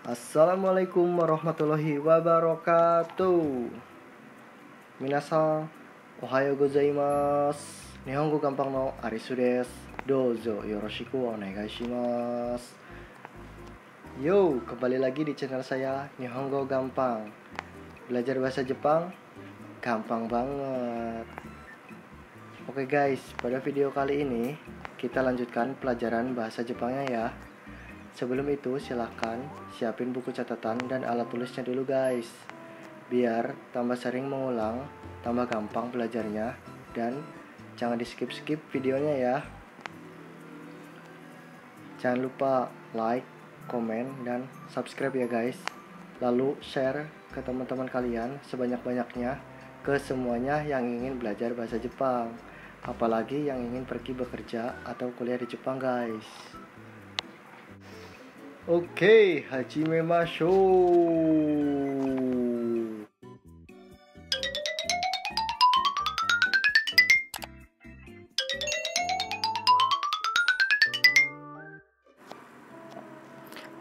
Assalamualaikum warahmatullahi wabarakatuh. Minasan, ohayo gozaimasu. Nihongo gampang no Arisu desu. Dozo yoroshiku onegai shimasu. Yo, kembali lagi di channel saya Nihongo Gampang. Belajar bahasa Jepang gampang banget. Oke guys, pada video kali ini kita lanjutkan pelajaran bahasa Jepangnya ya. Sebelum itu silahkan siapin buku catatan dan alat tulisnya dulu guys. Biar tambah sering mengulang, tambah gampang belajarnya. Dan jangan di skip-skip videonya ya. Jangan lupa like, komen, dan subscribe ya guys. Lalu share ke teman-teman kalian sebanyak-banyaknya ke semuanya yang ingin belajar bahasa Jepang. Apalagi yang ingin pergi bekerja atau kuliah di Jepang guys. Oke, hajimemashou.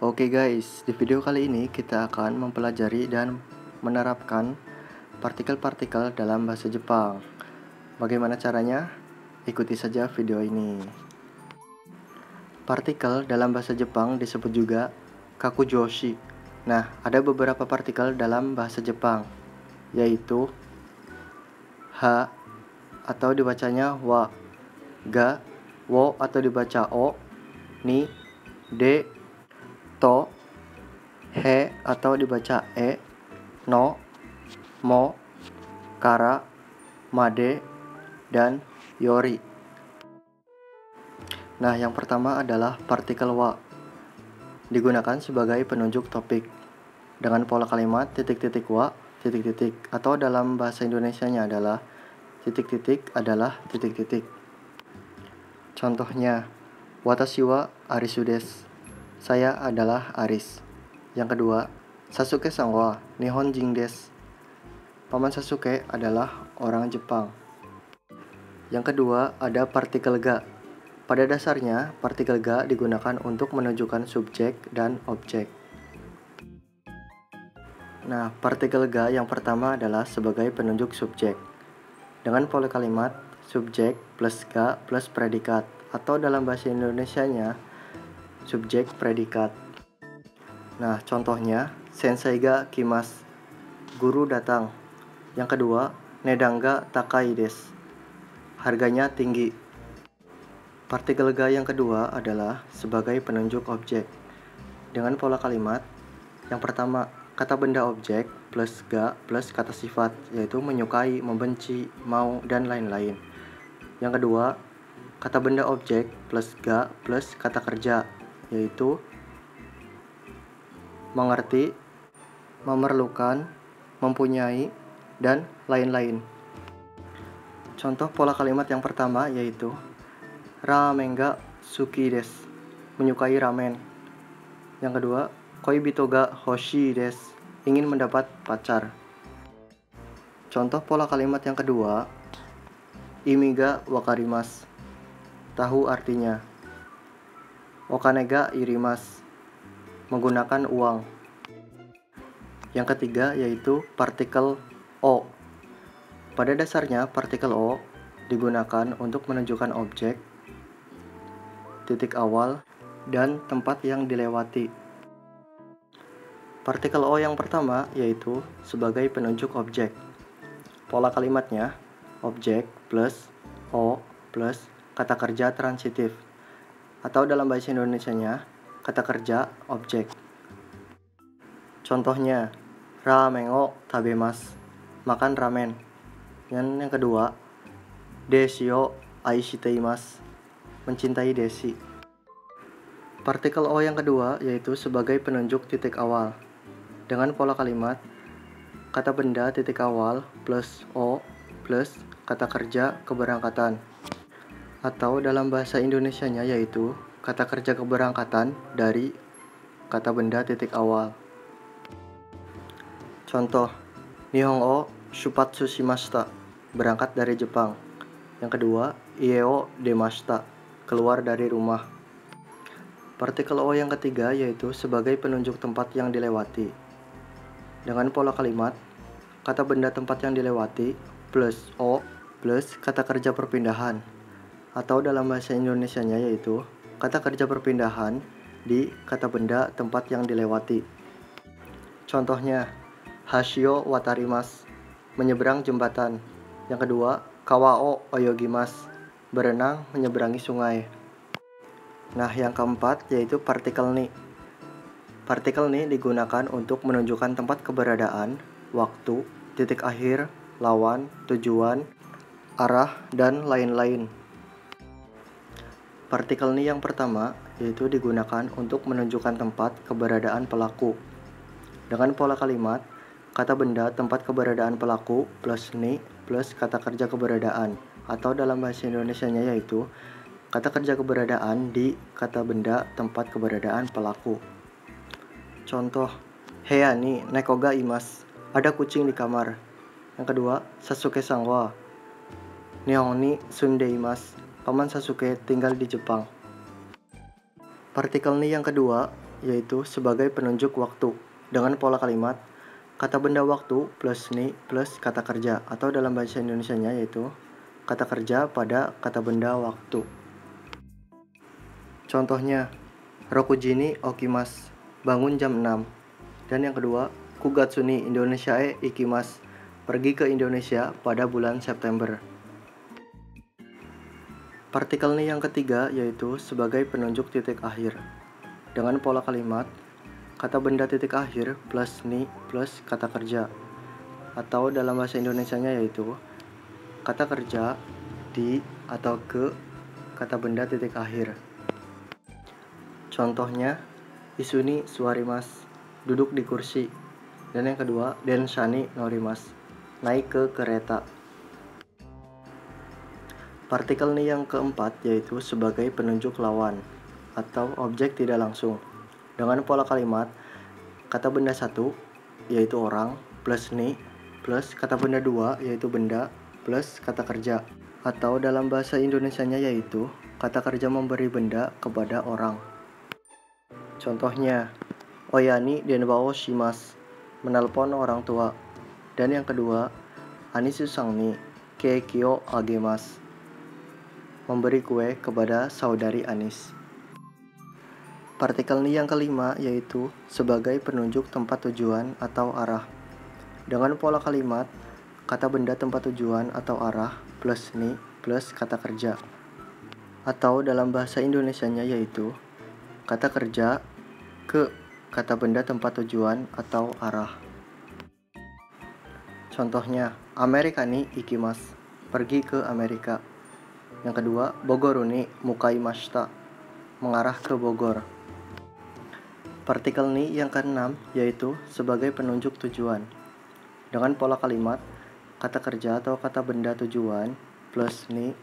Oke guys, di video kali ini kita akan mempelajari dan menerapkan partikel-partikel dalam bahasa Jepang. Bagaimana caranya? Ikuti saja video ini. Partikel dalam bahasa Jepang disebut juga kakujoshi. Nah, ada beberapa partikel dalam bahasa Jepang, yaitu ha atau dibacanya wa, ga, wo atau dibaca o, ni, de, to, he atau dibaca e, no, mo, kara, made, dan yori. Nah, yang pertama adalah partikel wa. Digunakan sebagai penunjuk topik dengan pola kalimat titik-titik wa, titik-titik, atau dalam bahasa Indonesianya adalah titik-titik adalah titik-titik. Contohnya, watashi wa Arisu desu. Saya adalah Aris. Yang kedua, Sasuke-san wa Nihonjin desu. Paman Sasuke adalah orang Jepang. Yang kedua, ada partikel ga. Pada dasarnya, partikel ga digunakan untuk menunjukkan subjek dan objek. Nah, partikel ga yang pertama adalah sebagai penunjuk subjek. Dengan pola kalimat subjek plus ga plus predikat, atau dalam bahasa Indonesianya subjek predikat. Nah, contohnya sensei ga kimasu. Guru datang. Yang kedua, nedang ga takai desu. Harganya tinggi. Partikel ga yang kedua adalah sebagai penunjuk objek. Dengan pola kalimat, yang pertama, kata benda objek plus ga plus kata sifat, yaitu menyukai, membenci, mau, dan lain-lain. Yang kedua, kata benda objek plus ga plus kata kerja, yaitu mengerti, memerlukan, mempunyai, dan lain-lain. Contoh pola kalimat yang pertama yaitu ramen ga suki desu. Menyukai ramen. Yang kedua, koibito ga hoshii desu. Ingin mendapat pacar. Contoh pola kalimat yang kedua, imi ga wakarimasu. Tahu artinya. Okane ga irimasu. Menggunakan uang. Yang ketiga yaitu partikel o. Pada dasarnya partikel o digunakan untuk menunjukkan objek, titik awal, dan tempat yang dilewati. Partikel o yang pertama yaitu sebagai penunjuk objek. Pola kalimatnya objek plus o plus kata kerja transitif, atau dalam bahasa Indonesianya kata kerja objek. Contohnya, ramen o tabemasu. Makan ramen. Yang kedua, deshi o aishiteimasu. Mencintai Desi. Partikel o yang kedua yaitu sebagai penunjuk titik awal. Dengan pola kalimat kata benda titik awal plus o plus kata kerja keberangkatan, atau dalam bahasa Indonesianya yaitu kata kerja keberangkatan dari kata benda titik awal. Contoh, Nihon o shupatsu shimashita. Berangkat dari Jepang. Yang kedua, ie o demashita. Keluar dari rumah. Partikel O yang ketiga yaitu sebagai penunjuk tempat yang dilewati. Dengan pola kalimat, kata benda tempat yang dilewati plus O plus kata kerja perpindahan, atau dalam bahasa Indonesianya yaitu kata kerja perpindahan di kata benda tempat yang dilewati. Contohnya, Hashio watarimasu, menyeberang jembatan. Yang kedua, Kawao oyogimasu, berenang menyeberangi sungai. Nah, yang keempat yaitu partikel ni. Partikel ni digunakan untuk menunjukkan tempat keberadaan, waktu, titik akhir, lawan, tujuan, arah, dan lain-lain. Partikel ni yang pertama yaitu digunakan untuk menunjukkan tempat keberadaan pelaku. Dengan pola kalimat, kata benda tempat keberadaan pelaku plus ni plus kata kerja keberadaan, atau dalam bahasa Indonesianya yaitu kata kerja keberadaan di kata benda tempat keberadaan pelaku. Contoh, Heya ni neko ga imasu, ada kucing di kamar. Yang kedua, Sasuke-san wa Nihon ni sundeimasu, Paman Sasuke tinggal di Jepang. Partikel ni yang kedua yaitu sebagai penunjuk waktu. Dengan pola kalimat, kata benda waktu plus ni plus kata kerja, atau dalam bahasa Indonesianya yaitu kata kerja pada kata benda waktu. Contohnya, Rokuji ni okimasu, bangun jam 6. Dan yang kedua, Kugatsu ni Indonesia e ikimasu, pergi ke Indonesia pada bulan September. Partikel ni yang ketiga yaitu sebagai penunjuk titik akhir. Dengan pola kalimat, kata benda titik akhir plus ni plus kata kerja, atau dalam bahasa Indonesianya yaitu kata kerja di atau ke kata benda titik akhir. Contohnya, Isuni suwarimasu, duduk di kursi. Dan yang kedua, Densha ni norimasu, naik ke kereta. Partikel ni yang keempat yaitu sebagai penunjuk lawan atau objek tidak langsung. Dengan pola kalimat, kata benda satu yaitu orang plus ni plus kata benda dua yaitu benda plus kata kerja, atau dalam bahasa Indonesianya yaitu kata kerja memberi benda kepada orang. Contohnya, Oyani denbao shimasu, menelpon orang tua. Dan yang kedua, Anisu-san ni keiki o agemasu, memberi kue kepada saudari Anis. Partikel ni yang kelima yaitu sebagai penunjuk tempat tujuan atau arah. Dengan pola kalimat, kata benda tempat tujuan atau arah plus ni plus kata kerja, atau dalam bahasa Indonesianya yaitu kata kerja ke kata benda tempat tujuan atau arah. Contohnya, Amerika ni ikimasu, pergi ke Amerika. Yang kedua, Bogoru ni mukaimashita, mengarah ke Bogor. Partikel ni yang keenam yaitu sebagai penunjuk tujuan. Dengan pola kalimat, kata kerja atau kata benda tujuan plus ni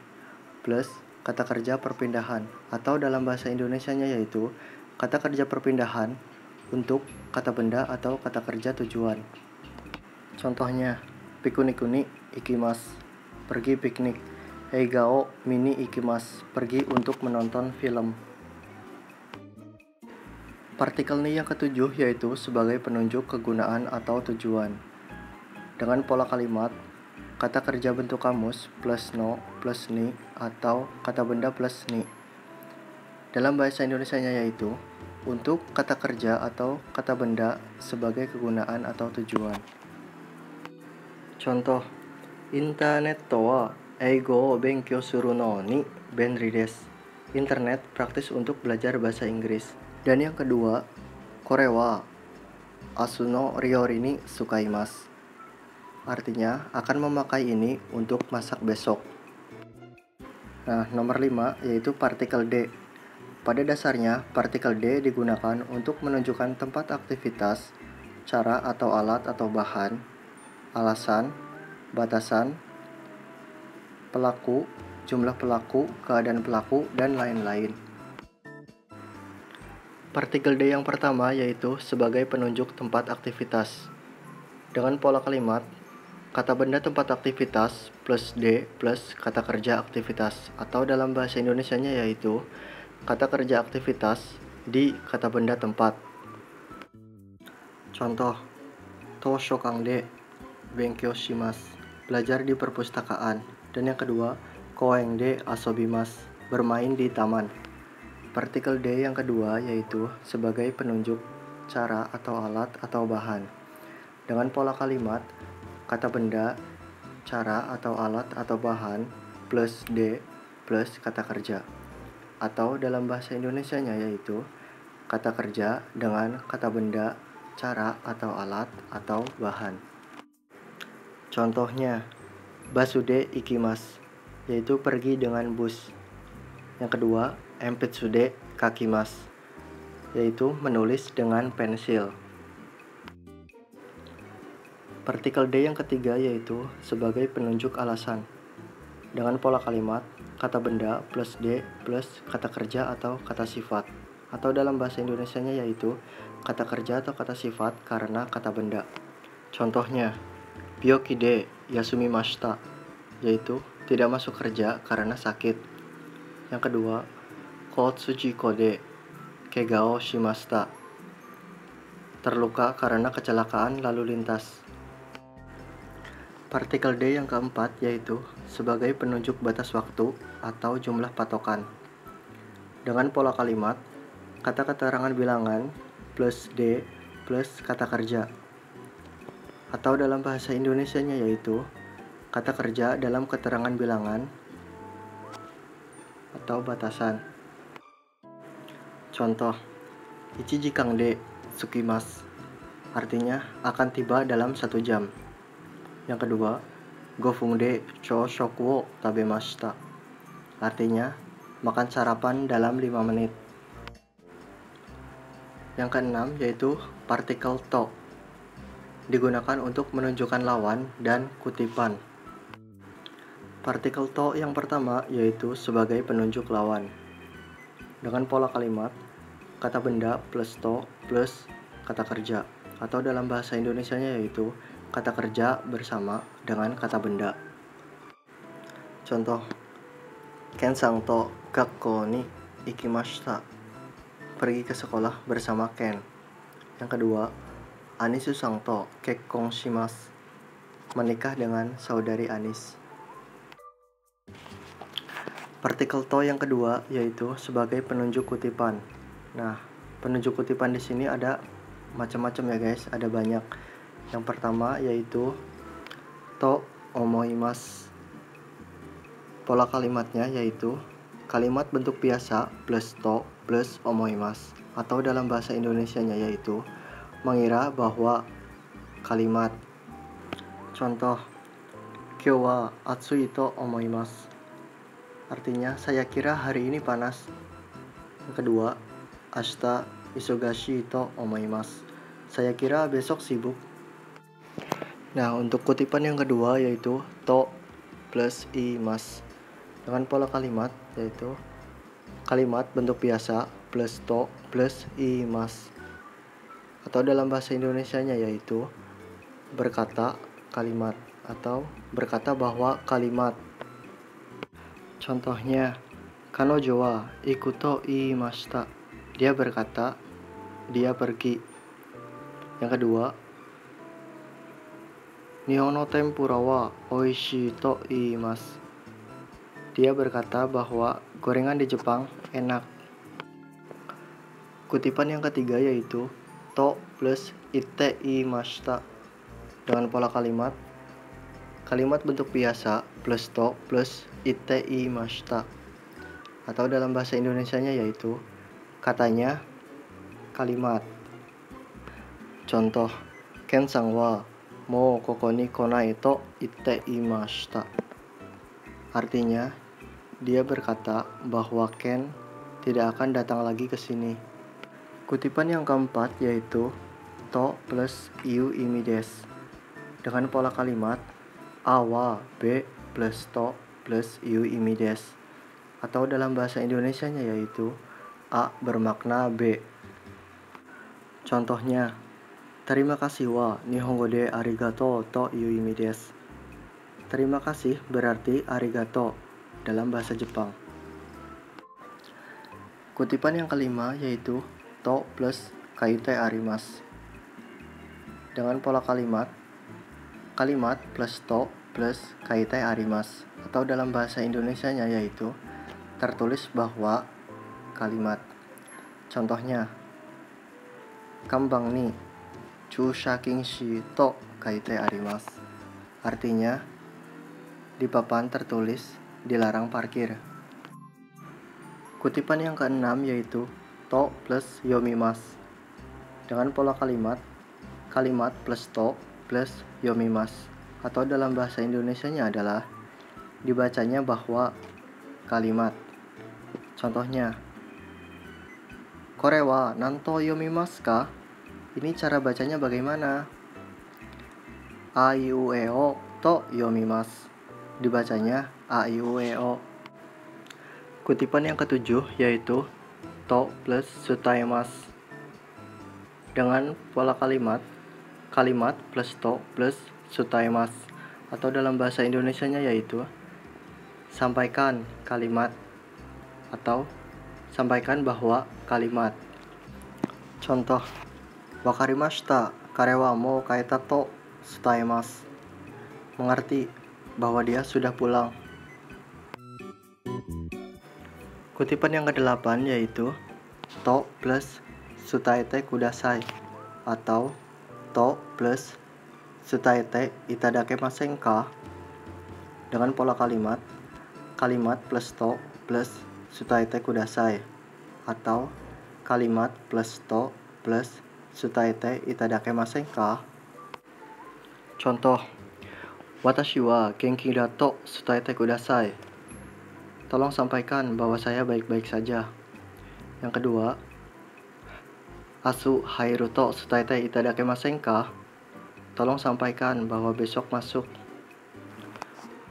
plus kata kerja perpindahan, atau dalam bahasa Indonesianya yaitu kata kerja perpindahan untuk kata benda atau kata kerja tujuan. Contohnya, Pikuniku ni ikimasu, pergi piknik. Eiga o mini ikimasu, pergi untuk menonton film. Partikel ni yang ketujuh yaitu sebagai penunjuk kegunaan atau tujuan. Dengan pola kalimat, kata kerja bentuk kamus plus no plus ni atau kata benda plus ni. Dalam bahasa Indonesianya yaitu untuk kata kerja atau kata benda sebagai kegunaan atau tujuan. Contoh, Internet wa eigo o benkyou suru no ni benri desu. Internet praktis untuk belajar bahasa Inggris. Dan yang kedua, Kore wa asu no ryori ni sukaimasu. Artinya akan memakai ini untuk masak besok. Nah, nomor 5 yaitu partikel D. Pada dasarnya, partikel D digunakan untuk menunjukkan tempat aktivitas, cara atau alat atau bahan, alasan, batasan, pelaku, jumlah pelaku, keadaan pelaku, dan lain-lain. Partikel D yang pertama yaitu sebagai penunjuk tempat aktivitas. Dengan pola kalimat, kata benda tempat aktivitas plus D plus kata kerja aktivitas, atau dalam bahasa Indonesianya yaitu kata kerja aktivitas di kata benda tempat. Contoh, Toshokan de benkyou shimasu, belajar di perpustakaan. Dan yang kedua, koen de asobimasu, bermain di taman. Partikel de yang kedua yaitu sebagai penunjuk cara atau alat atau bahan. Dengan pola kalimat, kata benda, cara atau alat atau bahan plus de plus kata kerja. Atau dalam bahasa Indonesianya yaitu kata kerja dengan kata benda, cara atau alat atau bahan. Contohnya, basude ikimasu, yaitu pergi dengan bus. Yang kedua, enpitsude kakimasu, yaitu menulis dengan pensil. Partikel D yang ketiga yaitu sebagai penunjuk alasan. Dengan pola kalimat, kata benda plus D plus kata kerja atau kata sifat. Atau dalam bahasa Indonesianya yaitu kata kerja atau kata sifat karena kata benda. Contohnya, byoki de yasumimashita, yaitu tidak masuk kerja karena sakit. Yang kedua, kotsujiko de kegao shimashita, terluka karena kecelakaan lalu lintas. Partikel D yang keempat yaitu sebagai penunjuk batas waktu atau jumlah patokan. Dengan pola kalimat, kata keterangan bilangan plus D plus kata kerja. Atau dalam bahasa Indonesianya yaitu kata kerja dalam keterangan bilangan atau batasan. Contoh, ichi jikang de tsukimasu, artinya akan tiba dalam 1 jam. Yang kedua, 5 分で朝食を食べました, artinya makan sarapan dalam 5 menit. Yang keenam yaitu partikel to, digunakan untuk menunjukkan lawan dan kutipan. Partikel to yang pertama yaitu sebagai penunjuk lawan. Dengan pola kalimat, kata benda plus to plus kata kerja. Atau dalam bahasa Indonesianya yaitu kata kerja bersama dengan kata benda. Contoh, Ken-san to gakkou ni ikimashita, pergi ke sekolah bersama Ken. Yang kedua, Anisu-san to kekkon shimasu, menikah dengan saudari Anis. Partikel to yang kedua yaitu sebagai penunjuk kutipan. Nah, penunjuk kutipan di sini ada macam-macam ya guys, ada banyak. Yang pertama yaitu to omoimasu. Pola kalimatnya yaitu kalimat bentuk biasa plus to plus omoimasu. Atau dalam bahasa Indonesianya yaitu mengira bahwa kalimat. Contoh, kyou wa atsui to omoimasu, artinya saya kira hari ini panas. Yang kedua, ashita isogashi to omoimasu, saya kira besok sibuk. Nah, untuk kutipan yang kedua yaitu to plus imas. Dengan pola kalimat yaitu kalimat bentuk biasa plus to plus imas. Atau dalam bahasa Indonesianya yaitu berkata kalimat atau berkata bahwa kalimat. Contohnya, kanojo wa iku to iimashita, dia berkata dia pergi. Yang kedua, Nihon no tempura wa oishii to iimasu, dia berkata bahwa gorengan di Jepang enak. Kutipan yang ketiga yaitu to plus itte iimashita. Dengan pola kalimat, kalimat bentuk biasa plus to plus itte iimashita. Atau dalam bahasa Indonesianya yaitu katanya kalimat. Contoh, Ken-san wa mou koko ni konai to itte iimashita, artinya dia berkata bahwa Ken tidak akan datang lagi ke sini. Kutipan yang keempat yaitu to plus iu imi desu. Dengan pola kalimat a wa b plus to plus iu imi desu. Atau dalam bahasa Indonesianya yaitu a bermakna b. Contohnya, terima kasih wa nihongo de arigato to iu imi desu. Terima kasih berarti arigato dalam bahasa Jepang. Kutipan yang kelima yaitu to plus kaite arimasu. Dengan pola kalimat, kalimat plus to plus kaite arimasu, atau dalam bahasa Indonesianya yaitu tertulis bahwa kalimat. Contohnya, kambang ni chusha kinshi to kaite arimasu. Artinya, di papan tertulis dilarang parkir. Kutipan yang keenam yaitu to plus yomimasu. Dengan pola kalimat, kalimat plus to plus yomimasu, atau dalam bahasa Indonesianya adalah dibacanya bahwa kalimat. Contohnya, kore wa nanto yomimasu ka? Ini cara bacanya bagaimana? A I U E O to yomimasu. Dibacanya A I U E O. Kutipan yang ketujuh yaitu to plus sutaimasu. Dengan pola kalimat, kalimat plus to plus sutaimasu, atau dalam bahasa Indonesianya yaitu sampaikan kalimat atau sampaikan bahwa kalimat. Contoh, wakarimashita, kare wa mou kaeta to sutaimasu. Mengerti bahwa dia sudah pulang. Kutipan yang ke-8 yaitu to plus sutaete kudasai, atau to plus sutaete itadakemasen ka? Dengan pola kalimat, kalimat plus to plus sutaete kudasai, atau kalimat plus to plus sutaete itadakemasen ka? Contoh, watashi wa genki da to sutaete kudasai. Tolong sampaikan bahwa saya baik-baik saja. Yang kedua, asu hairu to sutaete itadakemasen ka? Tolong sampaikan bahwa besok masuk.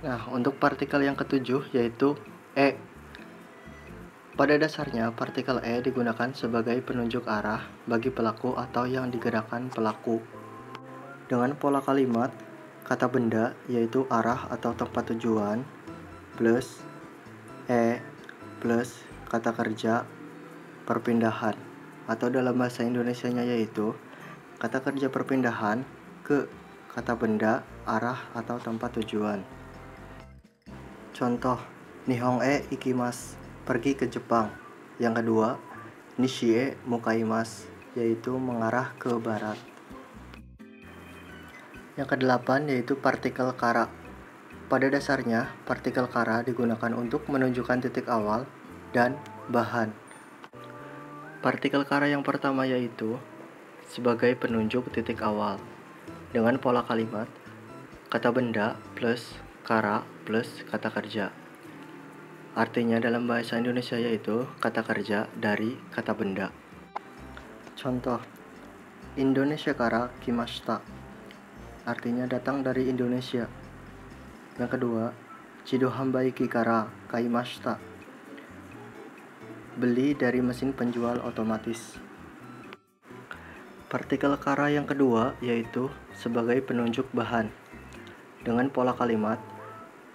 Nah, untuk partikel yang ketujuh yaitu e. Pada dasarnya, partikel e digunakan sebagai penunjuk arah bagi pelaku atau yang digerakkan pelaku. Dengan pola kalimat, kata benda yaitu arah atau tempat tujuan plus e plus kata kerja perpindahan, atau dalam bahasa Indonesianya yaitu kata kerja perpindahan ke kata benda, arah atau tempat tujuan. Contoh, Nihon e ikimasu, pergi ke Jepang. Yang kedua, Nishi e mukaimasu, yaitu mengarah ke barat. Yang ke-8 yaitu partikel kara. Pada dasarnya, partikel kara digunakan untuk menunjukkan titik awal dan bahan. Partikel kara yang pertama yaitu sebagai penunjuk titik awal. Dengan pola kalimat, kata benda plus kara plus kata kerja. Artinya dalam bahasa Indonesia yaitu kata kerja dari kata benda. Contoh, Indonesia kara kimashita. Artinya datang dari Indonesia. Yang kedua, Chido hambaiki kara kaimashita. Beli dari mesin penjual otomatis. Partikel kara yang kedua yaitu sebagai penunjuk bahan. Dengan pola kalimat,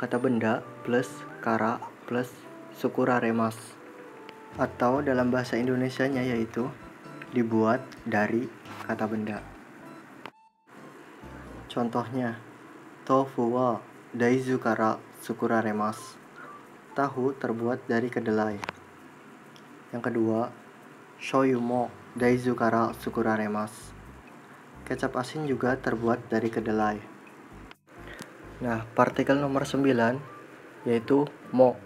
kata benda plus kara plus sukuraremas, atau dalam bahasa Indonesianya yaitu dibuat dari kata benda. Contohnya, tofu wa daizu kara sukuraremas. Tahu terbuat dari kedelai. Yang kedua, shoyu mo daizu kara sukuraremas. Kecap asin juga terbuat dari kedelai. Nah, partikel nomor 9 yaitu mo.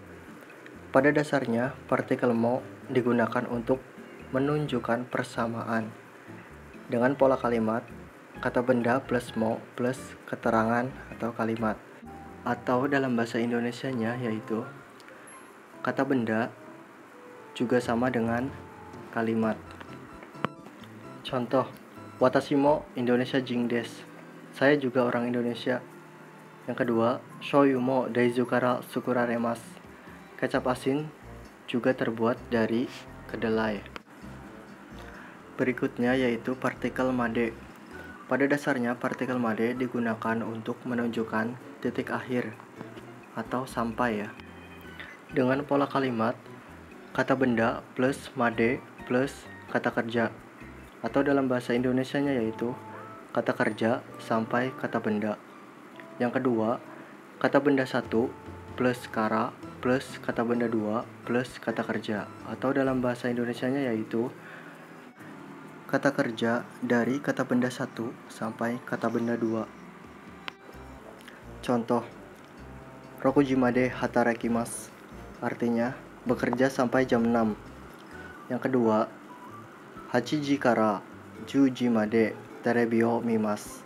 Pada dasarnya, partikel mo digunakan untuk menunjukkan persamaan. Dengan pola kalimat, kata benda plus mo plus keterangan atau kalimat. Atau dalam bahasa Indonesianya yaitu kata benda juga sama dengan kalimat. Contoh, watashi mo Indonesia jing desu. Saya juga orang Indonesia. Yang kedua, shoyu mo daizu kara sukuraremas. Kecap asin juga terbuat dari kedelai. Berikutnya yaitu partikel made. Pada dasarnya, partikel made digunakan untuk menunjukkan titik akhir atau sampai ya. Dengan pola kalimat, kata benda plus made plus kata kerja, atau dalam bahasa Indonesianya yaitu kata kerja sampai kata benda. Yang kedua, kata benda 1 plus kara plus kata benda 2 plus kata kerja, atau dalam bahasa Indonesianya yaitu kata kerja dari kata benda 1 sampai kata benda 2. Contoh, Rokujimade hatarakimasu, artinya bekerja sampai jam 6. Yang kedua, Hachiji kara Juji made terebi o mimasu,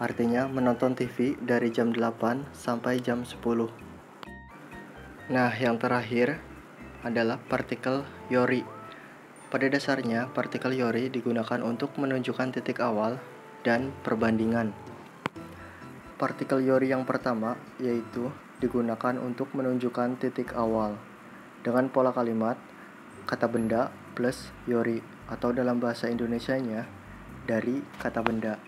artinya menonton TV dari jam 8 sampai jam 10. Nah, yang terakhir adalah partikel yori. Pada dasarnya, partikel yori digunakan untuk menunjukkan titik awal dan perbandingan. Partikel yori yang pertama yaitu digunakan untuk menunjukkan titik awal dengan pola kalimat kata benda plus yori, atau dalam bahasa Indonesianya dari kata benda.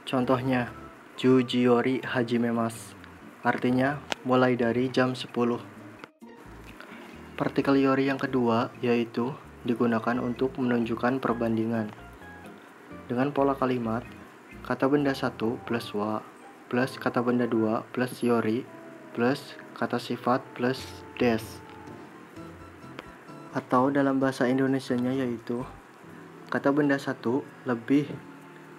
Contohnya, Juji yori hajimemasu, artinya mulai dari jam 10. Partikel yori yang kedua yaitu digunakan untuk menunjukkan perbandingan dengan pola kalimat kata benda 1 plus wa plus kata benda 2 plus yori plus kata sifat plus des, atau dalam bahasa Indonesianya yaitu kata benda 1 lebih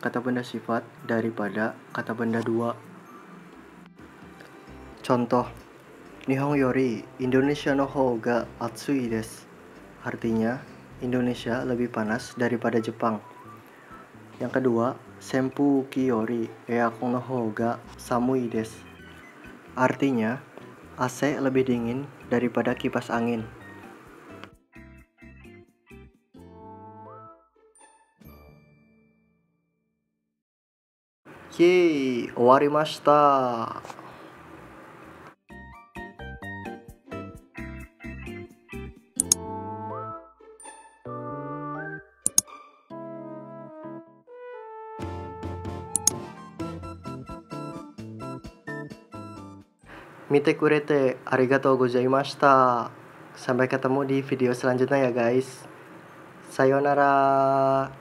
kata benda sifat daripada kata benda 2. Contoh, Nihon yori Indonesia no hou ga atsui desu, artinya Indonesia lebih panas daripada Jepang. Yang kedua, Senpuki yori eakon no hou ga samui desu, artinya AC lebih dingin daripada kipas angin. Yeay, owarimashita. Mite kurete arigatou gozaimashita. Sampai ketemu di video selanjutnya ya guys. Sayonara.